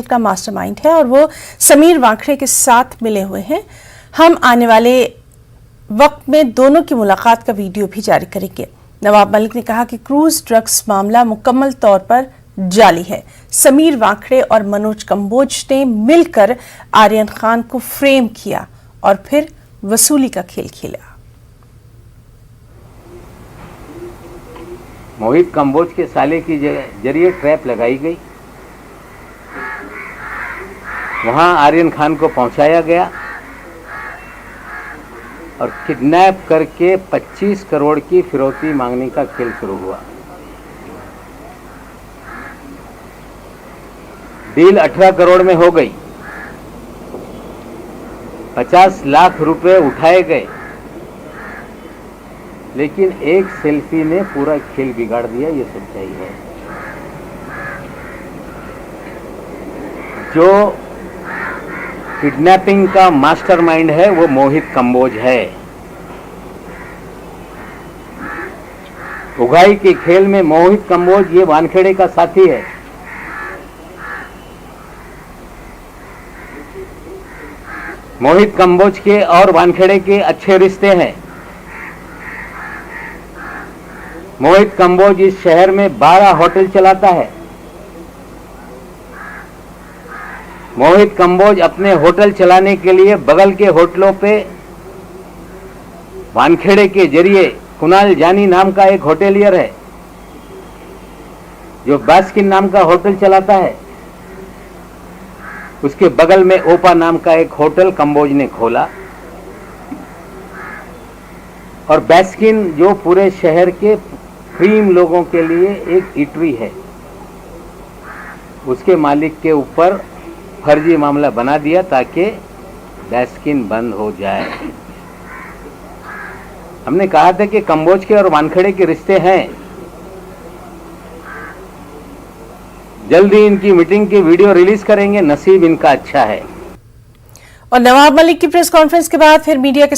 का मास्टरमाइंड है और वो समीर वांखड़े के साथ मिले हुए हैं। हम आने वाले वक्त में दोनों की मुलाकात का वीडियो भी जारी करेंगे। नवाब मलिक ने कहा कि क्रूज ड्रग्स मामला मुकम्मल तौर पर जाली है। समीर वांखड़े और मनोज कंबोज ने मिलकर आर्यन खान को फ्रेम किया और फिर वसूली का खेल खेला। मोहित कंबोज के साले की जरिए ट्रैप लगाई गई, वहां आर्यन खान को पहुंचाया गया और किडनैप करके 25 करोड़ की फिरौती मांगने का खेल शुरू हुआ। डील 18 करोड़ में हो गई, 50 लाख रुपए उठाए गए, लेकिन एक सेल्फी ने पूरा खेल बिगाड़ दिया। ये सच्चाई है। जो किडनैपिंग का मास्टरमाइंड है वो मोहित कंबोज है। उगाई के खेल में मोहित कंबोज ये वानखेड़े का साथी है। मोहित कंबोज के और वानखेड़े के अच्छे रिश्ते हैं। मोहित कंबोज इस शहर में 12 होटल चलाता है। मोहित कंबोज अपने होटल चलाने के लिए बगल के होटलों पे वानखेड़े के जरिए कुणाल जानी नाम का एक होटेलियर है जो बास्किन नाम का होटल चलाता है। उसके बगल में ओपा नाम का एक होटल कंबोज ने खोला और बास्किन जो पूरे शहर के क्रीम लोगों के लिए एक ईटरी है, उसके मालिक के ऊपर फर्जी मामला बना दिया ताकि बास्किन बंद हो जाए। हमने कहा था कि कंबोज के और वानखेड़े के रिश्ते हैं। जल्दी इनकी मीटिंग की वीडियो रिलीज करेंगे। नसीब इनका अच्छा है। और नवाब मलिक की प्रेस कॉन्फ्रेंस के बाद फिर मीडिया के